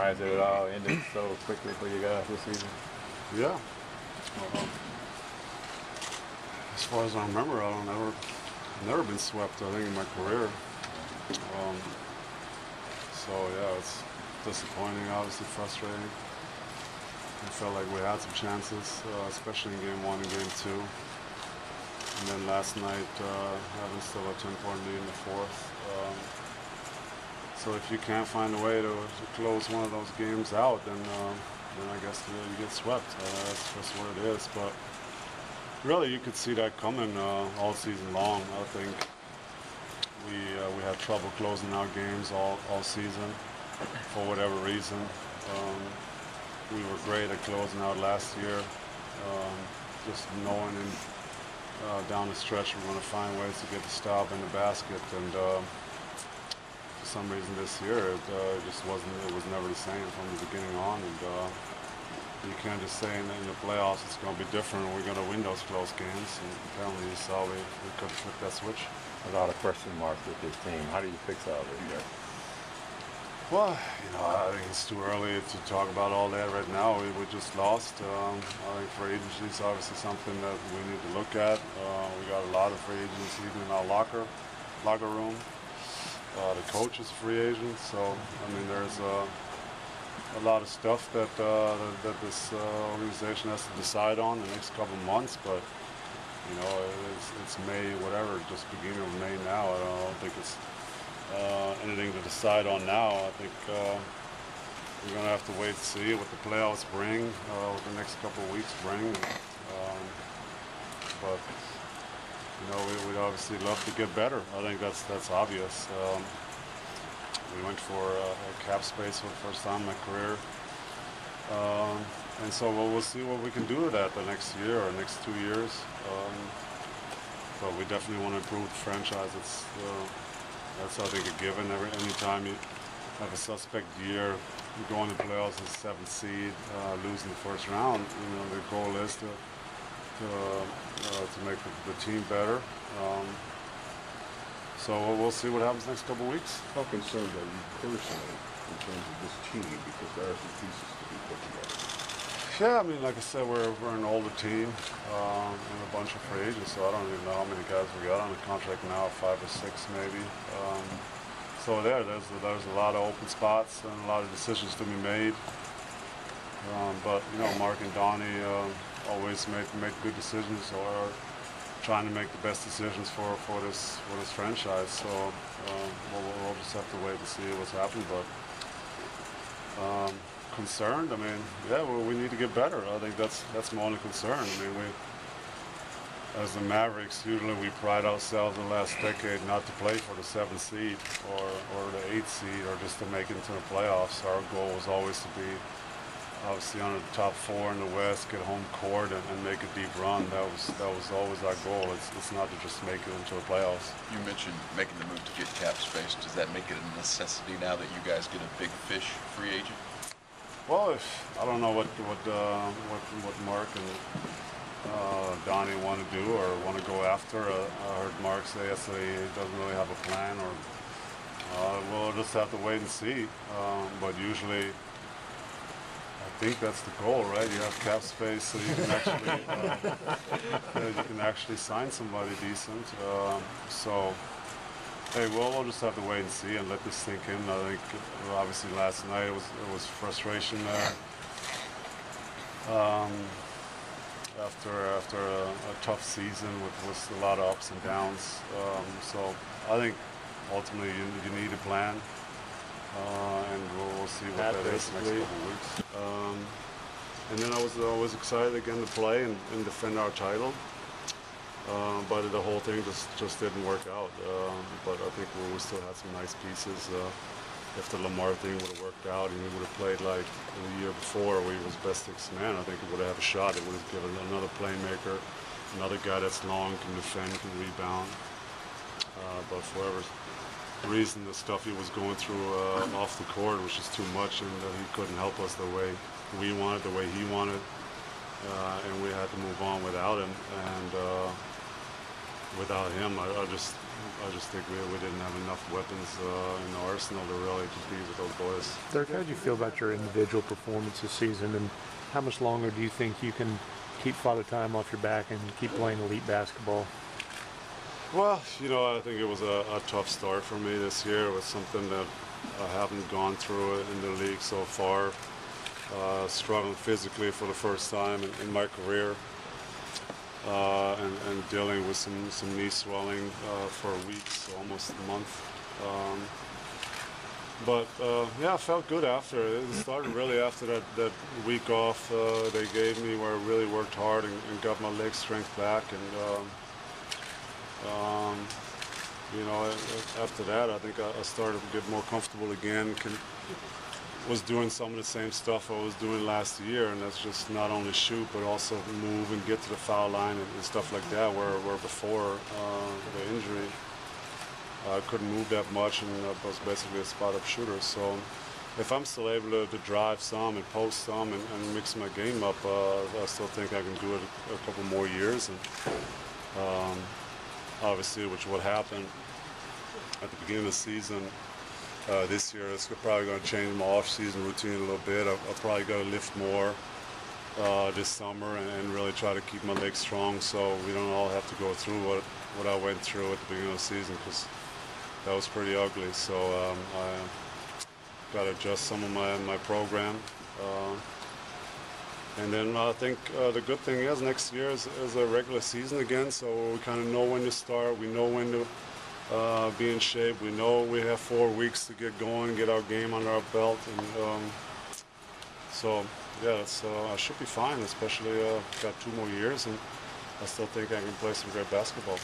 surprised that it all ended so quickly for you guys this season? Yeah. As far as I remember, I've never been swept, I think, in my career. So yeah, it's disappointing, obviously frustrating. I felt like we had some chances, especially in game 1 and game 2. And then last night, having still a 10-point lead in the 4th. So if you can't find a way to close one of those games out, then I guess you get swept. That's just what it is. But really, you could see that coming all season long. I think we had trouble closing out games all season for whatever reason. We were great at closing out last year, just knowing down the stretch we're going to find ways to get the stop in the basket. And for some reason this year it was never the same from the beginning on. And you can't just say in the playoffs it's going to be different and we're going to win those close games. And apparently you saw we couldn't flip that switch. A lot of question marks with this team. How do you fix all this? Well, I think it's too early to talk about all that right now. We just lost. I think free agency is obviously something that we need to look at. We got a lot of free agents even in our locker room. The coach is a free agent, so I mean there's a lot of stuff that this organization has to decide on the next couple of months. But it's May, whatever, just beginning of May now. I don't think it's anything to decide on now. I think we're going to have to wait and see what the playoffs bring, what the next couple of weeks bring. But we'd obviously love to get better. I think that's obvious. We went for a cap space for the first time in my career. And so we'll see what we can do with that the next year or next 2 years. But we definitely want to improve the franchise. That's I think a given. Anytime you have a suspect year, you go into the playoffs as a 7th seed, losing the first round, the goal is to make the team better. So we'll see what happens next couple of weeks. How concerned are you personally in terms of this team, because there are some pieces to be put together? Yeah, I mean, like I said, we're an older team and a bunch of free agents, so I don't even know how many guys we got on the contract now, 5 or 6 maybe. So there's a lot of open spots and a lot of decisions to be made. But Mark and Donnie always make good decisions, or trying to make the best decisions for this franchise. So we'll just have to wait and see what's happened. But concerned, I mean, yeah, we need to get better. I think that's my only concern. I mean, as the Mavericks, usually we pride ourselves in the last decade not to play for the 7th seed or the 8th seed or just to make it into the playoffs. Our goal was always to be obviously under the top 4 in the West, get home court and make a deep run. That was always our goal. It's not to just make it into the playoffs. You mentioned making the move to get cap space. Does that make it a necessity now that you guys get a big fish free agent? Well, I don't know what Mark and Donnie want to do or want to go after. I heard Mark say yesterday he doesn't really have a plan, or we'll just have to wait and see. But usually, I think that's the goal, right? You have cap space so you can actually sign somebody decent. So. Hey, well, we'll just have to wait and see and let this sink in. I think, obviously, last night it was frustration there. After a tough season with a lot of ups and downs. So I think ultimately you need a plan, and we'll see what that is next couple of weeks. And then I was excited again to play and defend our title. But the whole thing just didn't work out. But I think we still had some nice pieces. If the Lamar thing would have worked out and he would have played like the year before where he was best 6th man, I think he would have had a shot. It would have given another playmaker, another guy that's long, can defend, can rebound. But for whatever reason, the stuff he was going through off the court was just too much, and he couldn't help us the way we wanted, the way he wanted. And we had to move on without him. And without him, I just think we didn't have enough weapons in the arsenal to really compete with those boys. Dirk, how did you feel about your individual performance this season, and how much longer do you think you can keep Father Time off your back and keep playing elite basketball? Well, you know, I think it was a tough start for me this year. It was something that I haven't gone through in the league so far. Struggling physically for the first time in my career, and dealing with some knee swelling for weeks, almost a month. But yeah, I felt good after. It started really after that week off they gave me, where I really worked hard and got my leg strength back. And you know, after that, I think I started to get more comfortable again. Was doing some of the same stuff I was doing last year, and that's just not only shoot, but also move and get to the foul line and stuff like that, where before the injury, I couldn't move that much, and I was basically a spot-up shooter. So if I'm still able to drive some and post some and mix my game up, I still think I can do it a couple more years. And obviously, which what happened at the beginning of the season, this year, it's probably going to change my off-season routine a little bit. I'll probably go to lift more this summer and really try to keep my legs strong, so we don't all have to go through what I went through at the beginning of the season, because that was pretty ugly. So I got to adjust some of my program. And then I think the good thing is next year is a regular season again, so we kind of know when to start. We know when to be in shape. We know we have 4 weeks to get going, get our game under our belt, and so yeah, I should be fine. Especially got 2 more years, and I still think I can play some great basketball.